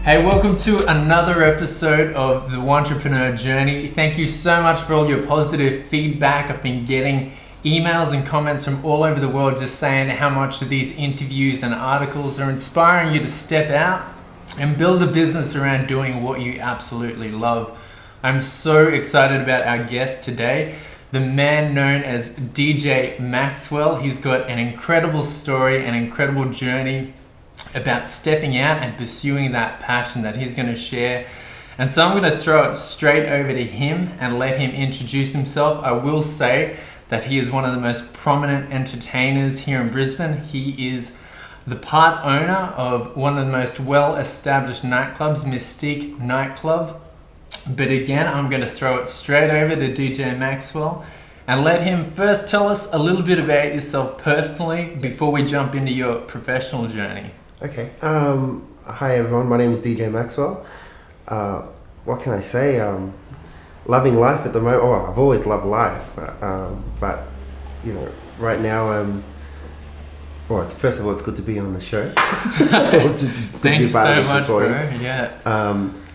Hey, welcome to another episode of the Entrepreneur Journey. Thank you so much for all your positive feedback. I've been getting emails and comments from all over the world just saying how much these interviews and articles are inspiring you to step out and build a business around doing what you absolutely love. I'm so excited about our guest today, the man known as DJ Maxwell. He's got an incredible story, an incredible journey about stepping out and pursuing that passion that he's going to share. And so I'm going to throw it straight over to him and let him introduce himself. I will say that he is one of the most prominent entertainers here in Brisbane. He is the part owner of one of the most well-established nightclubs, Mystique Nightclub. But again, I'm going to throw it straight over to DJ Maxwell and let him first tell us a little bit about yourself personally before we jump into your professional journey. Okay. Hi everyone, my name is DJ Maxwell. What can I say? Loving life at the moment. Oh, I've always loved life, but you know, right now, well, first of all, it's good to be on the show. Thanks so much, bro. Yeah.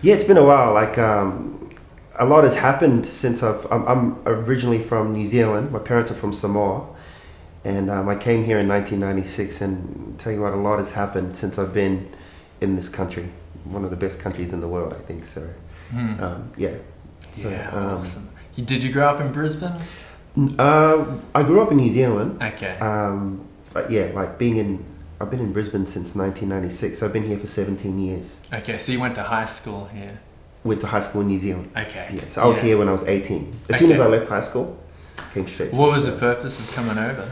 Yeah, it's been a while. Like, a lot has happened since I'm originally from New Zealand. My parents are from Samoa. And I came here in 1996, and tell you what, a lot has happened since I've been in this country. One of the best countries in the world, I think. So, yeah. So, awesome. Did you grow up in Brisbane? I grew up in New Zealand. Okay. But yeah, like I've been in Brisbane since 1996. So I've been here for 17 years. Okay, so you went to high school here? Went to high school in New Zealand. Okay. Yeah. So I was here when I was 18. As soon as I left high school, came straight. What was the purpose of coming over?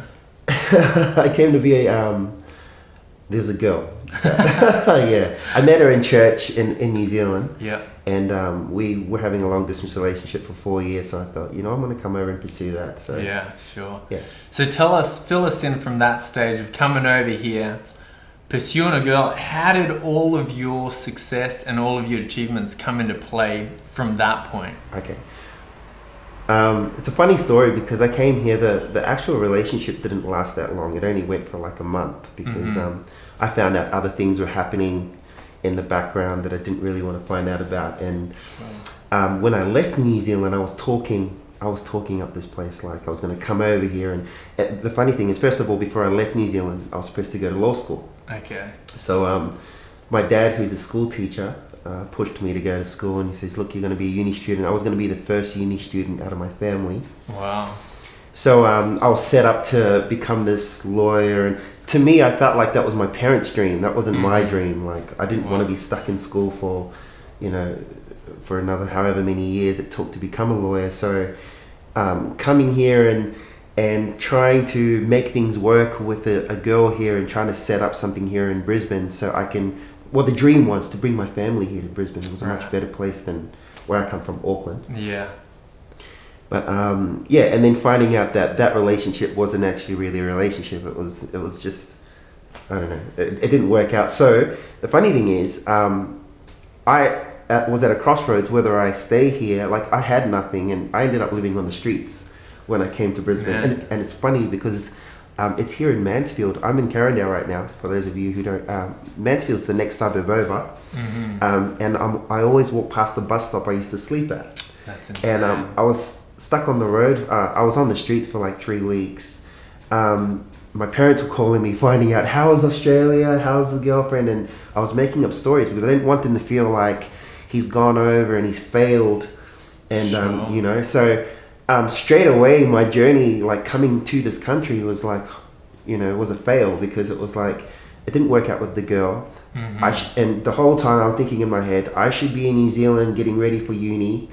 I came to be there's a girl. Yeah. I met her in church in New Zealand. Yeah. And we were having a long distance relationship for 4 years. So I thought, I'm going to come over and pursue that. So yeah, sure. Yeah. So fill us in from that stage of coming over here, pursuing a girl. How did all of your success and all of your achievements come into play from that point? Okay. It's a funny story because I came here, the actual relationship didn't last that long. It only went for like a month because I found out other things were happening in the background that I didn't really want to find out about. And when I left New Zealand, I was talking up this place like I was going to come over here. And the funny thing is, first of all, before I left New Zealand, I was supposed to go to law school. Okay. So my dad, who's a school teacher, pushed me to go to school, and he says, look, you're going to be a uni student. I was going to be the first uni student out of my family. Wow. So I was set up to become this lawyer, and to me, I felt like that was my parents' dream. That wasn't my dream. Like, I didn't want to be stuck in school for, for another however many years it took to become a lawyer. So coming here and trying to make things work with a girl here and trying to set up something here in Brisbane so I can... Well, the dream was to bring my family here to Brisbane. It was a much better place than where I come from, Auckland. Yeah. But yeah, and then finding out that relationship wasn't actually really a relationship. It was just, I don't know. It didn't work out. So the funny thing is, I was at a crossroads whether I stay here. Like, I had nothing, and I ended up living on the streets when I came to Brisbane. And it's funny because it's here in Mansfield. I'm in Carindale right now, for those of you who don't. Mansfield's the next suburb over. And I always walk past the bus stop I used to sleep at. That's insane. And I was stuck on the road. I was on the streets for like 3 weeks. My parents were calling me, finding out, how's Australia? How's the girlfriend? And I was making up stories because I didn't want them to feel like he's gone over and he's failed. And, so... straight away, my journey, like coming to this country, was like, was a fail because it was like, it didn't work out with the girl. And the whole time I was thinking in my head, I should be in New Zealand getting ready for uni,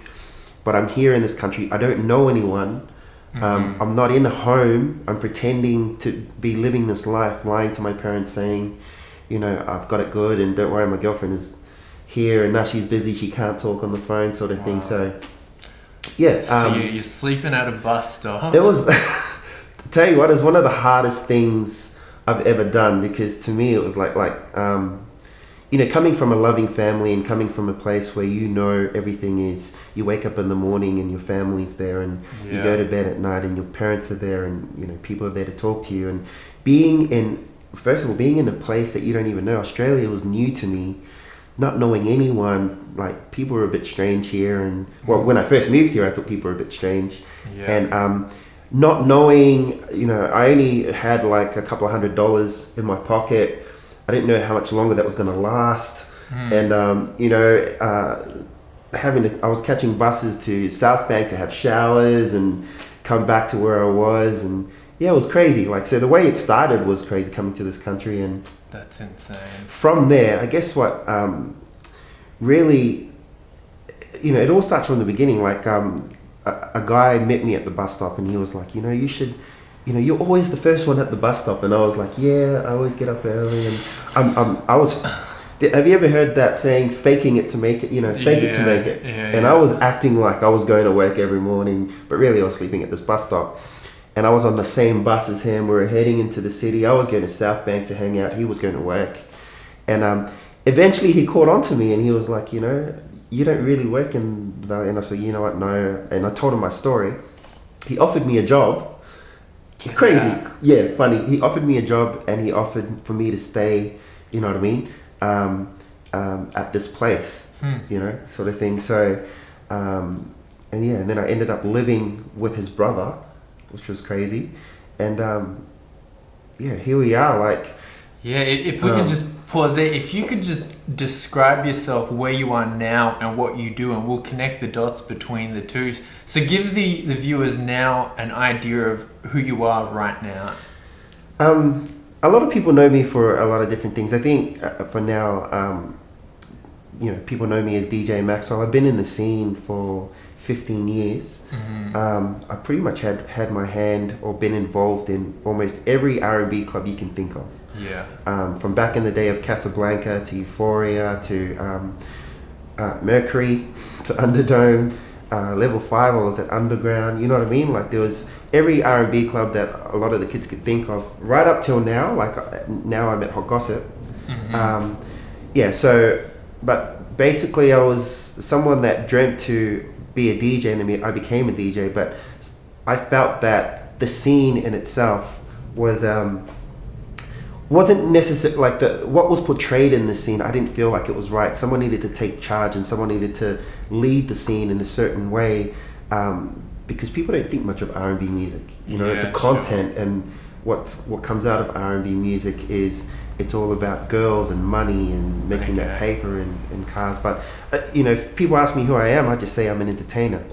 but I'm here in this country. I don't know anyone. I'm not in a home. I'm pretending to be living this life, lying to my parents, saying, I've got it good, and don't worry, my girlfriend is here, and now she's busy. She can't talk on the phone, sort of thing. So. Yeah. So you're sleeping at a bus stop. It was, to tell you what, it was one of the hardest things I've ever done, because to me it was like coming from a loving family and coming from a place where everything is, you wake up in the morning and your family's there, and you go to bed at night and your parents are there, and people are there to talk to you, and being in a place that you don't even know. Australia was new to me. not knowing anyone, like people were a bit strange here. And well, when I first moved here, I thought people were a bit strange. Yeah. And not knowing, I only had like a couple of $100 in my pocket. I didn't know how much longer that was going to last. And I was catching buses to South Bank to have showers and come back to where I was, and yeah, it was crazy. Like, so the way it started was crazy, coming to this country. And that's insane. From there, I guess what really, it all starts from the beginning. Like, a guy met me at the bus stop, and he was like, you should, you're always the first one at the bus stop. And I was like, yeah, I always get up early. And I was. Have you ever heard that saying, faking it to make it? Fake it to make it. And I was acting like I was going to work every morning, but really I was sleeping at this bus stop. And I was on the same bus as him. We were heading into the city. I was going to South Bank to hang out. He was going to work. And eventually he caught on to me, and he was like, you don't really work in the Valley. And I said, you know what, no. And I told him my story. He offered me a job. Crazy. Yeah, funny. He offered me a job, and he offered for me to stay, you know what I mean? At this place, sort of thing. So, and then I ended up living with his brother, which was crazy. And here we are. Like, if we can just pause there, if you could just describe yourself, where you are now and what you do, and we'll connect the dots between the two. So give the viewers now an idea of who you are right now. A lot of people know me for a lot of different things. I think for now, people know me as DJ Maxwell. I've been in the scene for 15 years. I pretty much had my hand or been involved in almost every R&B club you can think of. Yeah. From back in the day of Casablanca to Euphoria to Mercury to Underdome. Level 5, I was at Underground. You know what I mean? Like, there was every R&B club that a lot of the kids could think of, right up till now. Like, now I'm at Hot Gossip. But basically I was someone that dreamt to be a DJ, and then I became a DJ. But I felt that the scene in itself wasn't necessarily like what was portrayed in the scene. I didn't feel like it was right. Someone needed to take charge, and someone needed to lead the scene in a certain way, because people don't think much of R&B music. The content and what comes out of R&B music is, it's all about girls and money and making that paper and cars. But if people ask me who I am, I just say I'm an entertainer.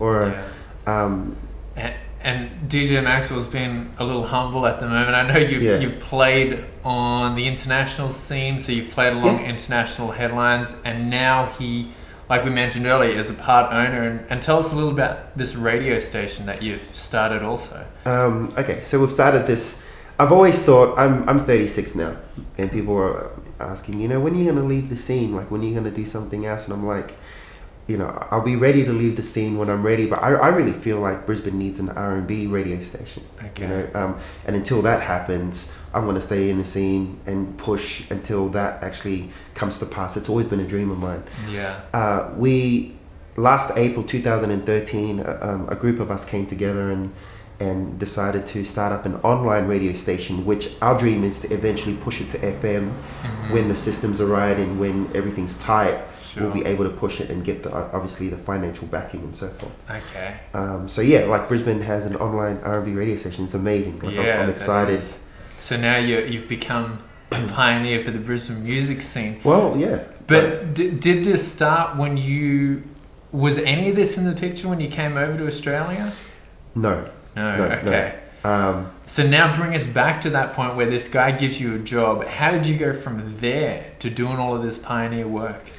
And DJ Maxwell's been a little humble at the moment. I know you've played on the international scene, so you've played along international headlines, and now he, like we mentioned earlier, is a part owner. And tell us a little about this radio station that you've started also. Okay, so we've started this. I've always thought, I'm 36 now, and people are asking, when are you going to leave the scene? Like, when are you going to do something else? And I'm like, I'll be ready to leave the scene when I'm ready, but I really feel like Brisbane needs an R&B radio station. Okay. And until that happens, I'm going to stay in the scene and push until that actually comes to pass. It's always been a dream of mine. Yeah. Last April 2013, a group of us came together and decided to start up an online radio station, which our dream is to eventually push it to FM when the systems are right and when everything's tight. Sure. We'll be able to push it and get obviously the financial backing and so forth. Okay. Like Brisbane has an online R&B radio station. It's amazing. Like, I'm excited. So now you've become a pioneer for the Brisbane music scene. Well, yeah. But did this start when was any of this in the picture when you came over to Australia? No. Okay. So now bring us back to that point where this guy gives you a job. How did you go from there to doing all of this pioneer work?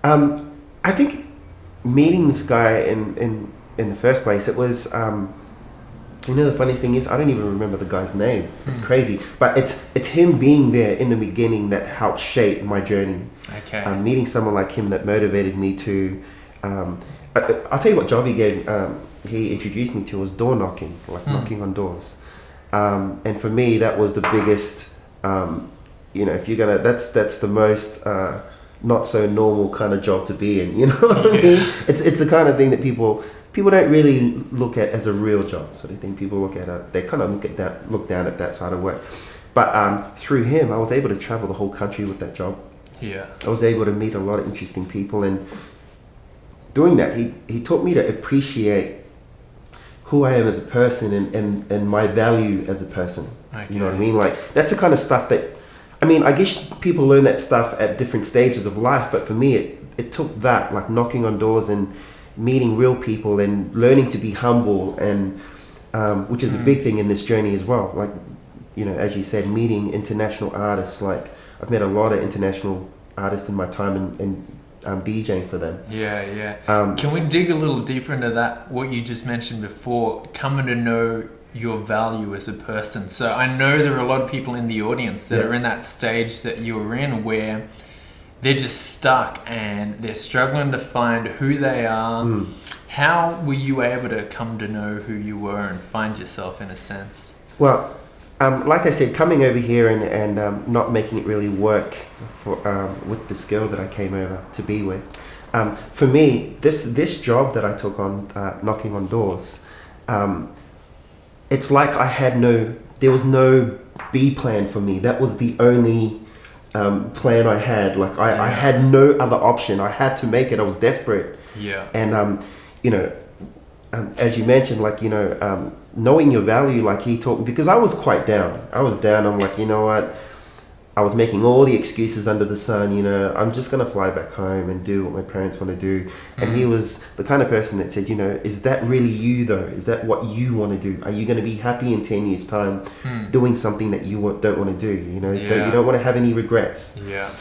I think meeting this guy in the first place, it was, the funny thing is, I don't even remember the guy's name. It's crazy. But it's him being there in the beginning that helped shape my journey. Okay. Meeting someone like him that motivated me to, I'll tell you what job he introduced me to was door knocking, like knocking on doors. And for me, that was the biggest, if you're gonna, that's the most, not so normal kind of job to be in, what I mean? It's the kind of thing that people don't really look at as a real job. So they think people they kind of look down at that side of work. But through him, I was able to travel the whole country with that job. Yeah. I was able to meet a lot of interesting people, and doing that, he taught me to appreciate who I am as a person and my value as a person. Okay. You know what I mean? Like, that's the kind of stuff that, I mean, I guess people learn that stuff at different stages of life, but for me, it took that, like knocking on doors and meeting real people and learning to be humble, and which is a big thing in this journey as well. Like, you know, as you said, meeting international artists. Like, I've met a lot of international artists in my time and DJing for them. Yeah. Can we dig a little deeper into that, what you just mentioned before, coming to know your value as a person? So I know there are a lot of people in the audience that are in that stage that you were in, where they're just stuck and they're struggling to find who they are. How were you able to come to know who you were and find yourself, in a sense? Well, like I said, coming over here and not making it really work for with this girl that I came over to be with. For me, this job that I took on, knocking on doors, it's like there was no B plan for me. That was the only plan I had. Like, I had no other option. I had to make it. I was desperate. Yeah. And you know, as you mentioned, like, you know, knowing your value, like he taught me, because I was quite down. I'm like, you know what? I was making all the excuses under the sun, you know, I'm just going to fly back home and do what my parents want to do. And he was the kind of person that said, you know, is that really you though? Is that what you want to do? Are you going to be happy in 10 years time doing something that you don't want to do? You know, you don't want to have any regrets. Yeah.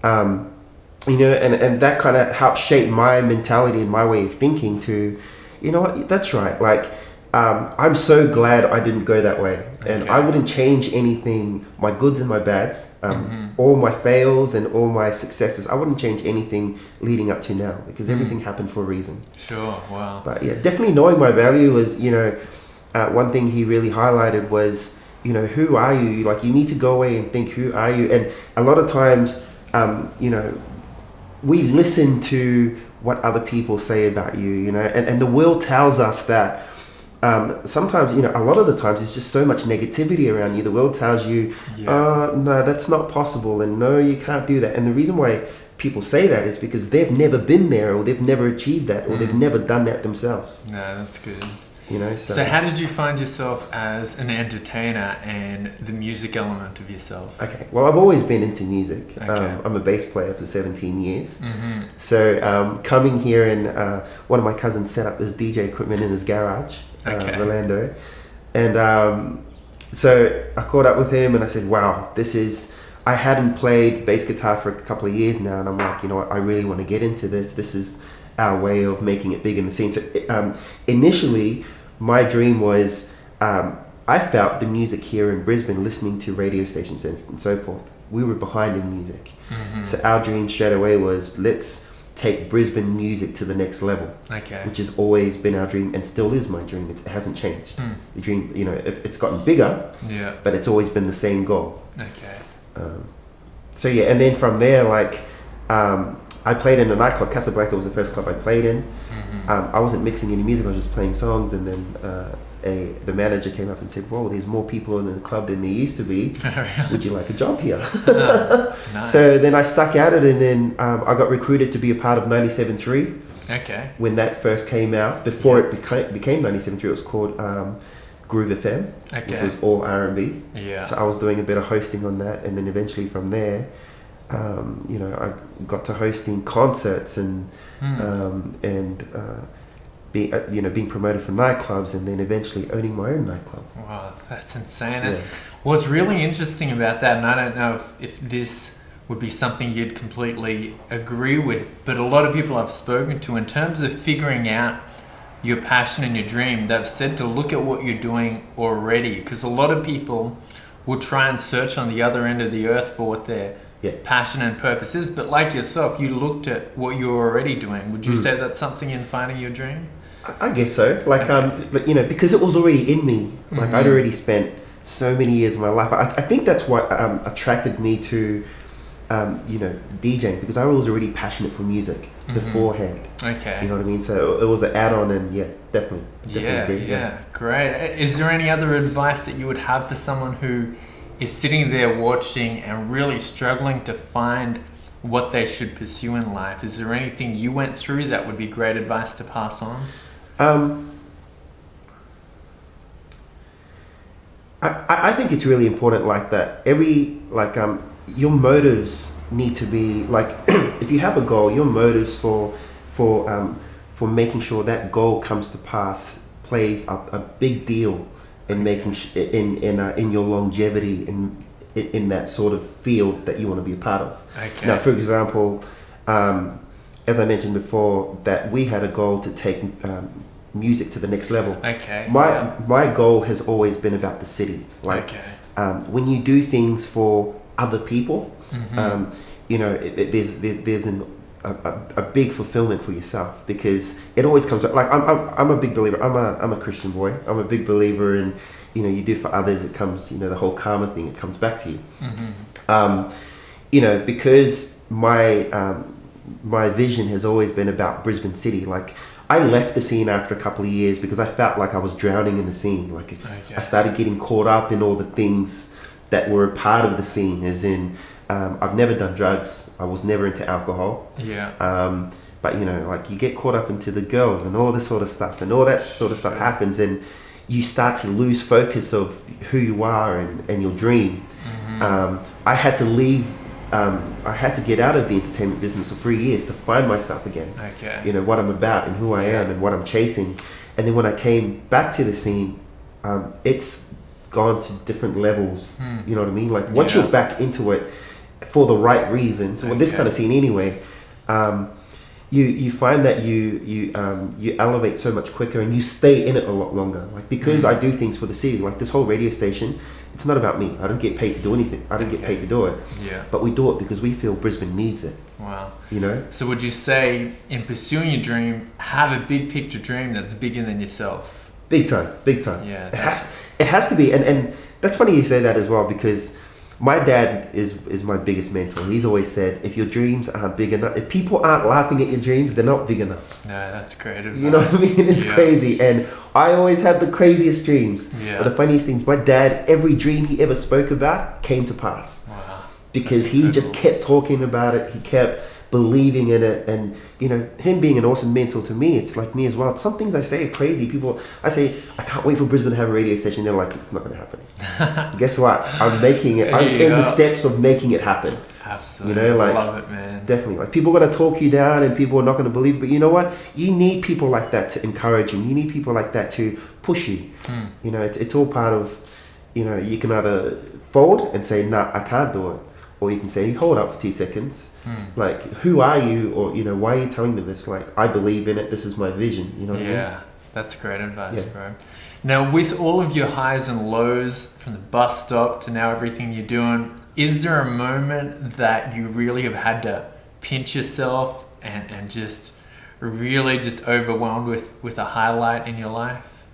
You know, and that kind of helped shape my mentality and my way of thinking to, you know what, that's right. Like, I'm so glad I didn't go that way, and I wouldn't change anything, my goods and my bads, all my fails and all my successes. I wouldn't change anything leading up to now, because everything happened for a reason. Sure, wow. But yeah, definitely knowing my value was, you know, one thing he really highlighted was, you know, who are you? Like, you need to go away and think, who are you? And a lot of times, you know, we listen to what other people say about you, you know, and the world tells us that. Sometimes, you know, a lot of the times it's just so much negativity around you. The world tells you, no, that's not possible, and no, you can't do that. And the reason why people say that is because they've never been there, or they've never achieved that, or they've never done that themselves. No, that's good. You know, so how did you find yourself as an entertainer and the music element of yourself? Okay, well, I've always been into music. Okay. I'm a bass player for 17 years. So coming here, and one of my cousins set up this DJ equipment in his garage, Rolando. And so I caught up with him and I said, wow, I hadn't played bass guitar for a couple of years now, and I'm like, you know what, I really want to get into this. This is our way of making it big in the scene. So initially, my dream was, I felt the music here in Brisbane, listening to radio stations and so forth, we were behind in music. So our dream straight away was, let's take Brisbane music to the next level, which has always been our dream and still is my dream. It hasn't changed. The dream, you know, it's gotten bigger, but it's always been the same goal. So yeah, and then from there, like, I played in a nightclub. Casablanca was the first club I played in. I wasn't mixing any music, I was just playing songs, and then the manager came up and said, whoa, there's more people in the club than there used to be. Would you like a job here? Nice. So then I stuck at it, and then I got recruited to be a part of 97.3. When that first came out, before it became 97.3, it was called Groove FM, which was all R&B. So I was doing a bit of hosting on that, and then eventually from there, you know, I got to hosting concerts and being promoted for nightclubs, and then eventually owning my own nightclub. Wow, that's insane. And what's really interesting about that, and I don't know if this would be something you'd completely agree with, but a lot of people I've spoken to, in terms of figuring out your passion and your dream, they've said to look at what you're doing already, because a lot of people will try and search on the other end of the earth for what their passion and purpose is, but like yourself, you looked at what you're already doing. Would you say that's something in finding your dream? I guess so. Like, but you know, because it was already in me. Like, I'd already spent so many years of my life. I think that's what attracted me to, you know, DJing, because I was already passionate for music beforehand. You know what I mean? So it was an add-on, and definitely. Great. Is there any other advice that you would have for someone who is sitting there watching and really struggling to find what they should pursue in life. Is there anything you went through that would be great advice to pass on? I think it's really important like that. Your motives need to be like, if you have a goal, your motives for making sure that goal comes to pass plays a big deal in making in your longevity in that sort of field that you want to be a part of. Okay. Now, for example, as I mentioned before, that we had a goal to take music to the next level. Okay. My goal has always been about the city. Like, when you do things for other people, you know, there's a big fulfillment for yourself, because it always comes back. Like, I'm a big believer. I'm a Christian boy. I'm a big believer in, you know, you do for others, it comes, you know, the whole karma thing, it comes back to you. You know, because my vision has always been about Brisbane City. Like, I left the scene after a couple of years because I felt like I was drowning in the scene. Like, I started getting caught up in all the things that were a part of the scene, as in, I've never done drugs. I was never into alcohol. But, you know, like, you get caught up into the girls and all this sort of stuff, and all that sort of stuff happens, and you start to lose focus of who you are and your dream. I had to leave. I had to get out of the entertainment business for 3 years to find myself again. You know, what I'm about and who I am and what I'm chasing. And then when I came back to the scene, it's gone to different levels. You know what I mean? Like, once you're back into it for the right reasons, well, this kind of scene anyway, you find that you elevate so much quicker, and you stay in it a lot longer. Like, because I do things for the city, like this whole radio station, it's not about me. I don't get paid to do anything. I don't get paid to do it. But we do it because we feel Brisbane needs it. Wow. You know? So would you say, in pursuing your dream, have a big picture dream that's bigger than yourself? Big time. Yeah. It has to be. And that's funny you say that as well, because my dad is my biggest mentor. He's always said, if your dreams aren't big enough, if people aren't laughing at your dreams, they're not big enough. No, that's great advice. You know what I mean? It's crazy. And I always had the craziest dreams. But the funniest things, my dad, every dream he ever spoke about came to pass. Wow. Because he just kept talking about it. He kept believing in it. And, you know, him being an awesome mentor to me, it's like me as well. Some things I say are crazy. I say, I can't wait for Brisbane to have a radio station. They're like, it's not going to happen. Guess what? I'm making it. I'm in the steps of making it happen. Absolutely. You know, like, love it, man. Definitely. Like, people are going to talk you down and people are not going to believe. But you know what? You need people like that to encourage you. You need people like that to push you. You know, it's all part of, you know, you can either fold and say, nah, I can't do it. Or you can say, hold up for 2 seconds. Like, who are you? Or, you know, why are you telling them this? Like, I believe in it. This is my vision. You know what I mean? Yeah, that's great advice, bro. Now, with all of your highs and lows, from the bus stop to now everything you're doing, is there a moment that you really have had to pinch yourself and just really just overwhelmed with a highlight in your life?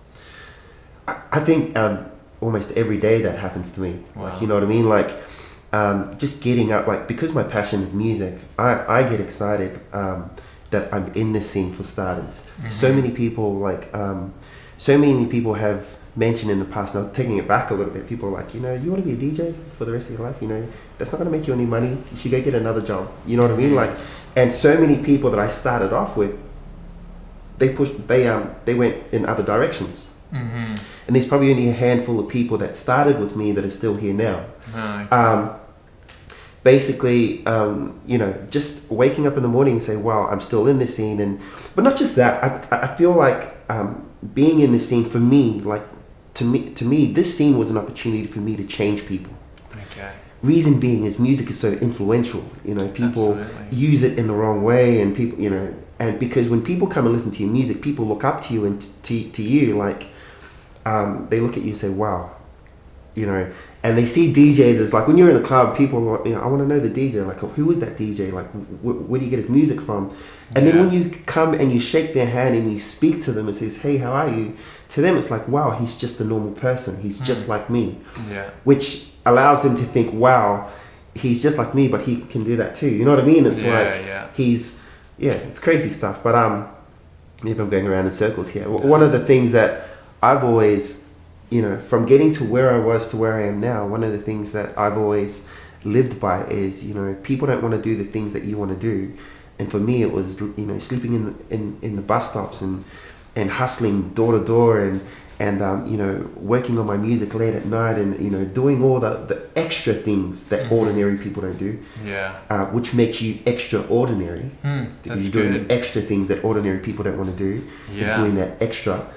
I think almost every day that happens to me. Wow. Like, you know what I mean? Like, just getting up, like, because my passion is music, I get excited that I'm in this scene, for starters. So many people have mentioned in the past, now taking it back a little bit, people are like, you know, you want to be a DJ for the rest of your life, you know, that's not going to make you any money, you should go get another job, you know what I mean? Like, and so many people that I started off with, they went in other directions. And there's probably only a handful of people that started with me that are still here now. Basically, you know, just waking up in the morning and say, wow, I'm still in this scene. But not just that, I feel like being in this scene, for me, like, to me, this scene was an opportunity for me to change people. Reason being is music is so influential. You know, people use it in the wrong way, and people, you know, and because when people come and listen to your music, people look up to you and to you, like, they look at you and say, wow, you know, and they see DJs as, like, when you're in a club, people are like, you know, I want to know the DJ, like, who is that DJ, like, where do you get his music from? And then when you come and you shake their hand and you speak to them and says, hey, how are you? To them, it's like, wow, he's just a normal person. He's just like me. Which allows them to think, wow, he's just like me, but he can do that too. You know what I mean? It's it's crazy stuff. But maybe I'm going around in circles here. One of the things that I've always, you know, from getting to where I was to where I am now, one of the things that I've always lived by is, people don't want to do the things that you want to do. And for me, it was, sleeping in the bus stops and hustling door to door and working on my music late at night and, doing all the extra things that ordinary people don't do. Yeah. Which makes you extraordinary. That's you're doing good. the extra things that ordinary people don't want to do. Yeah. It's doing that extra.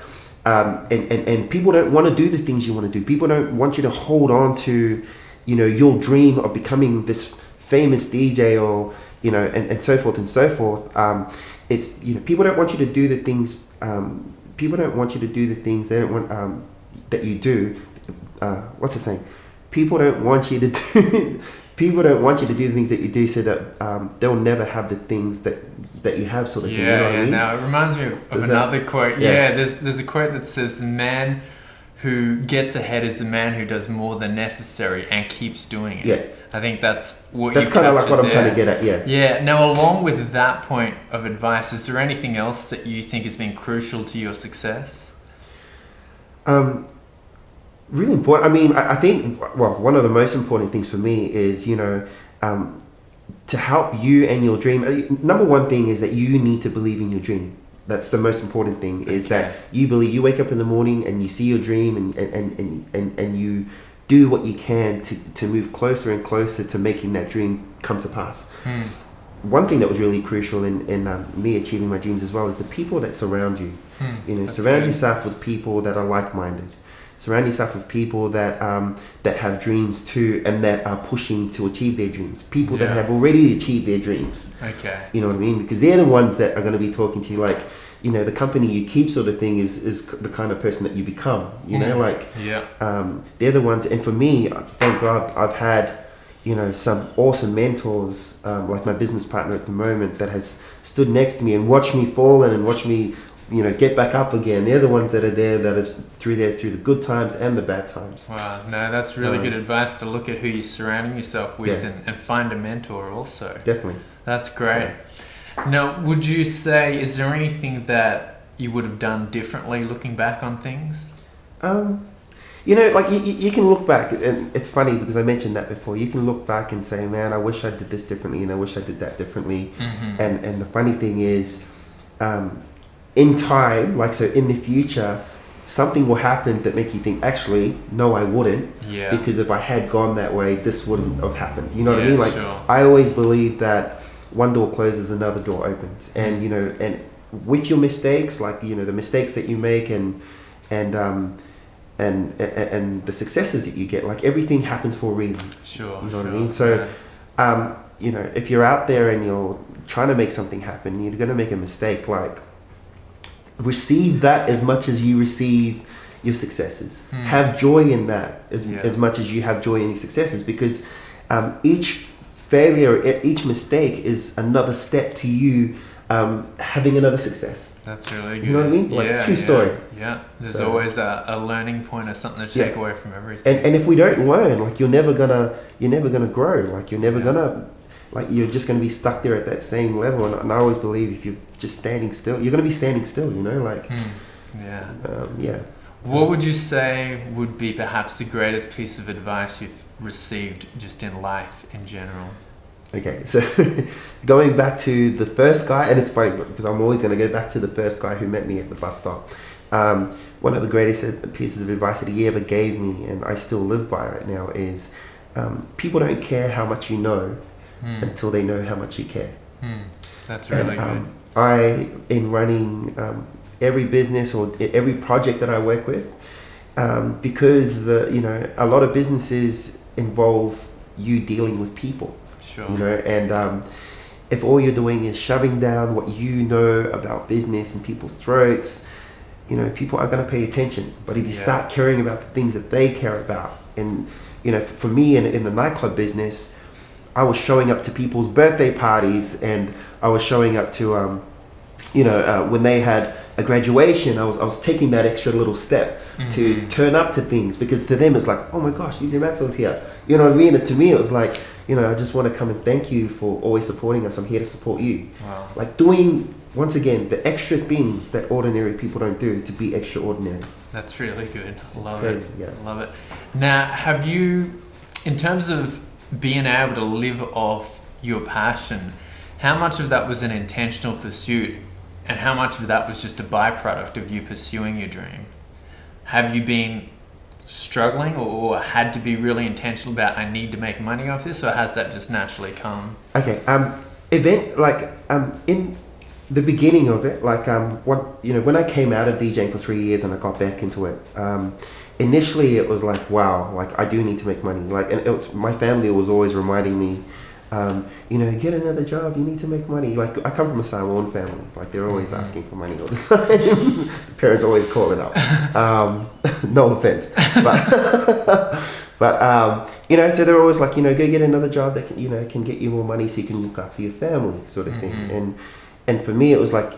And people don't want to do the things you want to do. People don't want you to hold on to, your dream of becoming this famous DJ or, and so forth and so forth. It's, people don't want you to do the things, people don't want you to do the things they don't want, that you do. What's the saying? People don't want you to do, people don't want you to do the things that you do so that they'll never have the things that you have, sort of thing. You know what I mean? Now it reminds me of another quote. There's a quote that says, the man who gets ahead is the man who does more than necessary and keeps doing it. Yeah. I think that's what that's kind of like what I'm trying to get at. Yeah. Now, along with that point of advice, is there anything else that you think has been crucial to your success? Really important. I mean, I think, one of the most important things for me is, to help you and your dream. Number one thing is that you need to believe in your dream. That's the most important thing, is that you believe. You wake up in the morning and you see your dream and you do what you can to move closer and closer to making that dream come to pass. One thing that was really crucial in me achieving my dreams as well is the people that surround you. Surround yourself with people that are like-minded. Surround yourself with people that have dreams too, and that are pushing to achieve their dreams. People that have already achieved their dreams. Okay. You know what I mean? Because they're the ones that are going to be talking to you, like, the company you keep, sort of thing, is the kind of person that you become. They're the ones. And for me, thank God, I've had some awesome mentors, like my business partner at the moment, that has stood next to me and watched me fall and watched me get back up again. They're the ones that are there, that is through the good times and the bad times. Wow, no, that's really good advice, to look at who you're surrounding yourself with and find a mentor also. Definitely. That's great. Now, would you say, is there anything that you would have done differently looking back on things? You can look back, and it's funny because I mentioned that before. You can look back and say, man, I wish I did this differently, and I wish I did that differently. And the funny thing is, in time, in the future, something will happen that make you think, actually, no, I wouldn't. Yeah. Because if I had gone that way, this wouldn't have happened. You know what I mean? Sure. I always believe that one door closes, another door opens. And, and with your mistakes, the mistakes that you make and the successes that you get, everything happens for a reason. Sure. You know what I mean? So, if you're out there and you're trying to make something happen, you're going to make a mistake. Receive that as much as you receive your successes. Have joy in that as much as you have joy in your successes, because each failure, each mistake is another step to you having another success. That's really good. You know what I mean? True story. Yeah. There's always a learning point or something to take away from everything. And if we don't learn, you're never gonna grow. You're never gonna. You're just going to be stuck there at that same level. And I always believe if you're just standing still, you're going to be standing still, What would you say would be perhaps the greatest piece of advice you've received just in life in general? Okay, so going back to the first guy, and it's funny because I'm always going to go back to the first guy who met me at the bus stop. One of the greatest pieces of advice that he ever gave me, and I still live by right now, is people don't care how much you know until they know how much you care. That's really good. In running every business or every project that I work with, because a lot of businesses involve you dealing with people. Sure. And if all you're doing is shoving down what you know about business in people's throats, people are going to pay attention. But if you start caring about the things that they care about, and for me in the nightclub business, I was showing up to people's birthday parties, and I was showing up to, when they had a graduation, I was taking that extra little step to turn up to things, because to them it's like, oh my gosh, DJ Maxwell's here. You know what I mean? And to me it was like, I just want to come and thank you for always supporting us. I'm here to support you. Wow. Doing, once again, the extra things that ordinary people don't do to be extraordinary. That's really good. Love Crazy, it. yeah. Love it. Now, have you, in terms of being able to live off your passion, how much of that was an intentional pursuit and how much of that was just a byproduct of you pursuing your dream? Have you been struggling or had to be really intentional about, I need to make money off this, or has that just naturally come? Okay. In the beginning of it, when I came out of DJing for 3 years and I got back into it, initially it was like, wow, like I do need to make money. Like, and it was, my family was always reminding me, get another job, you need to make money. Like, I come from a Samoan family, like they're always asking for money all the time. The parents always call it up. No offense, but so they're always like, go get another job that can get you more money so you can look after your family, sort of thing. And for me, it was like,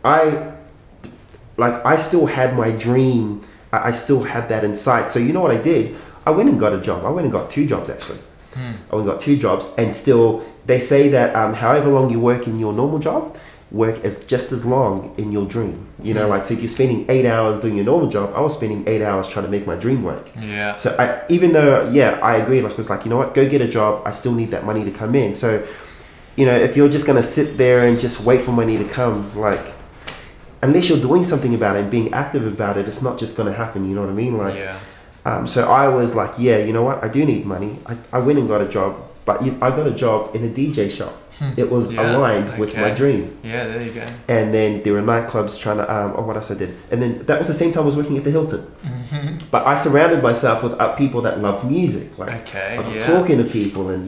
I still had my dream. I still had that in sight. So you know what I did? I went and got a job. I went and got 2 jobs actually. I went and got 2 jobs, and still they say that however long you work in your normal job, work as just as long in your dream. Like, so if you're spending 8 hours doing your normal job, I was spending 8 hours trying to make my dream work. Yeah. So even though I agree, like, it was like, you know what, go get a job. I still need that money to come in. So if you're just gonna sit there and just wait for money to come, like, unless you're doing something about it and being active about it, it's not just gonna happen. You know what I mean? Like, so I was like, you know what, I do need money. I went and got a job, but I got a job in a DJ shop. It was aligned with my dream. Yeah, there you go. And then there were nightclubs trying to, what else I did. And then that was the same time I was working at the Hilton. But I surrounded myself with people that loved music. Like, talking to people and,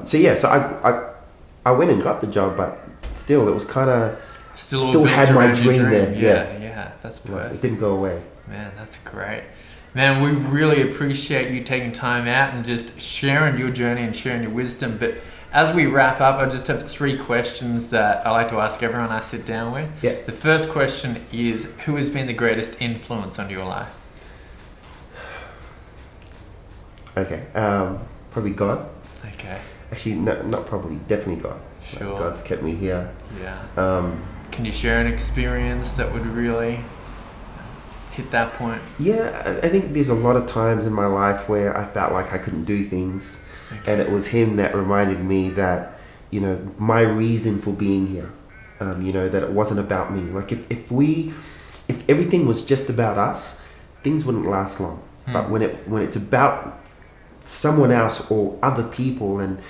so I went and got the job, but still, it was kind of, still had my dream there. Yeah, that's perfect. It didn't go away. Man, that's great. Man, we really appreciate you taking time out and just sharing your journey and sharing your wisdom. But as we wrap up, I just have 3 questions that I like to ask everyone I sit down with. Yeah. The first question is, who has been the greatest influence on your life? Okay, probably God. Okay. Actually, no, not probably, definitely God. Sure. Like, God's kept me here. Yeah. Can you share an experience that would really hit that point? Yeah, I think there's a lot of times in my life where I felt like I couldn't do things. Okay. And it was him that reminded me that, my reason for being here, that it wasn't about me. Like, if everything was just about us, things wouldn't last long. But when it's about someone else or other people, and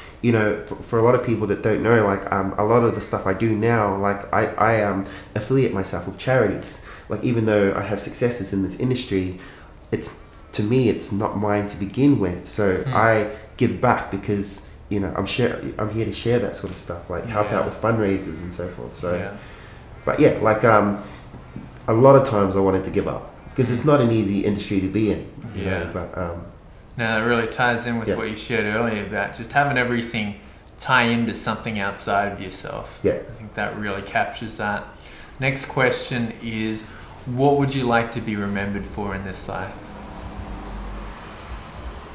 for a lot of people that don't know, like, a lot of the stuff I do now, like, I affiliate myself with charities. Like, even though I have successes in this industry, to me it's not mine to begin with. So I give back because I'm here to share that sort of stuff, like help out with fundraisers and so forth. So but like, a lot of times I wanted to give up because it's not an easy industry to be in. But now that really ties in with what you shared earlier about just having everything tie into something outside of yourself. I think that really captures that. Next question is, what would you like to be remembered for in this life?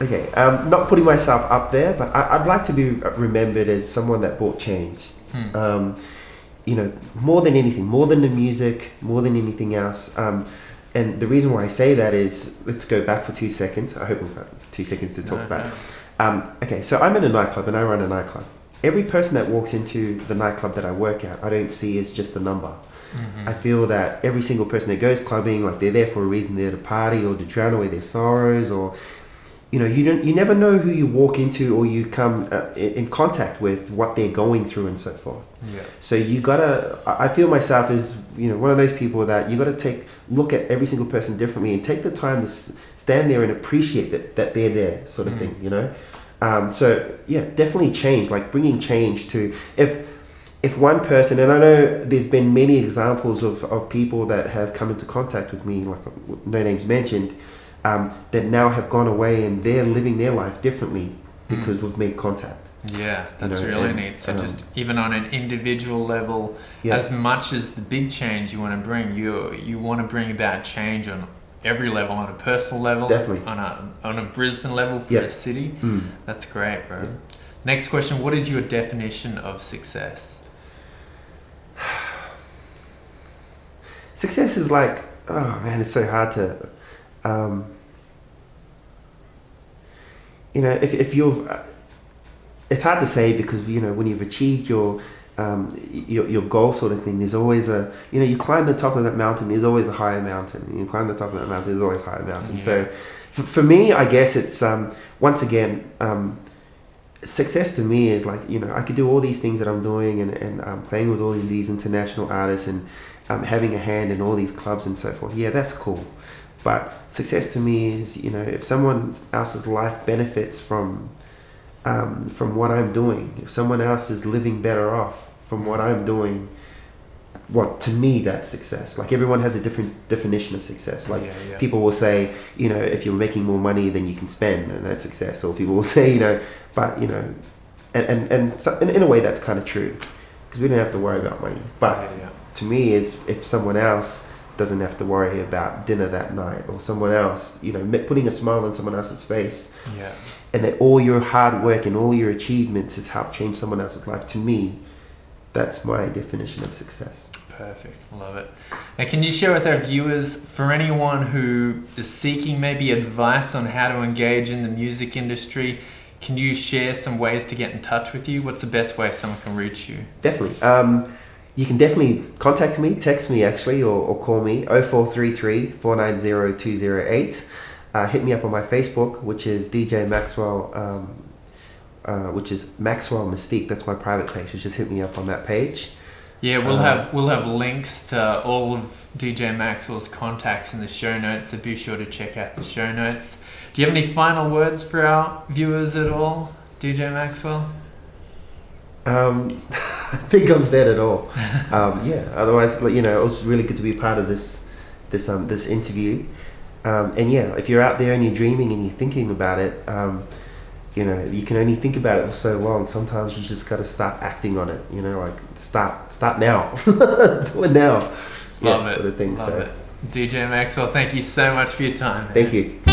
Okay, not putting myself up there, but I'd like to be remembered as someone that brought change. More than anything, more than the music, more than anything else. And the reason why I say that is, let's go back for 2 seconds. I hope we've got 2 seconds to talk about it. Okay, so I'm in a nightclub and I run a nightclub. Every person that walks into the nightclub that I work at, I don't see as just a number. I feel that every single person that goes clubbing, like, they're there for a reason. They're to party or to drown away their sorrows, or you never know who you walk into or you come in contact with, what they're going through and so forth. So you gotta, I feel myself as one of those people that you gotta look at every single person differently and take the time to stand there and appreciate that they're there, sort of thing. So definitely change, like bringing change to, if one person, and I know there's been many examples of people that have come into contact with me, like no names mentioned, that now have gone away and they're living their life differently because we've made contact. Yeah, that's really neat. So just even on an individual level, as much as the big change you want to bring, you want to bring about change on every level, on a personal level, definitely, on a Brisbane level for a city. That's great, bro. Next question, what is your definition of success? Success is like, oh man, it's so hard to you know, if you've, it's hard to say because, you know, when you've achieved your goal sort of thing, there's always you climb the top of that mountain, there's always a higher mountain. And you climb the top of that mountain, there's always a higher mountain. Yeah. So for me, I guess it's, once again, success to me is like, you know, I could do all these things that I'm doing and playing with all of these international artists and having a hand in all these clubs and so forth. Yeah, that's cool. But success to me is, you know, if someone else's life benefits from what I'm doing, if someone else is living better off from what I'm doing, well, to me, that's success. Like, everyone has a different definition of success. Like, people will say, you know, if you're making more money than you can spend, then that's success. Or people will say, you know, but, you know, and so in a way that's kind of true, because we don't have to worry about money. But to me, it's if someone else doesn't have to worry about dinner that night, or someone else, you know, putting a smile on someone else's face, and that all your hard work and all your achievements has helped change someone else's life. To me, that's my definition of success. Perfect. Love it. Now, can you share with our viewers, for anyone who is seeking maybe advice on how to engage in the music industry, can you share some ways to get in touch with you? What's the best way someone can reach you? Definitely. You can definitely contact me, text me actually, or call me 0433 490 208. Hit me up on my Facebook, which is DJ Maxwell, which is Maxwell Mystique. That's my private page. So just hit me up on that page. Yeah, we'll have links to all of DJ Maxwell's contacts in the show notes, so be sure to check out the show notes. Do you have any final words for our viewers at all, DJ Maxwell? I think I'm said it all. Otherwise, you know, it was really good to be part of this interview. And yeah, if you're out there and you're dreaming and you're thinking about it, you know, you can only think about it for so long. Sometimes you just got to start acting on it. You know, like start now, do it now. Love it. Sort of thing. Love it. DJ Maxwell, thank you so much for your time, man. Thank you.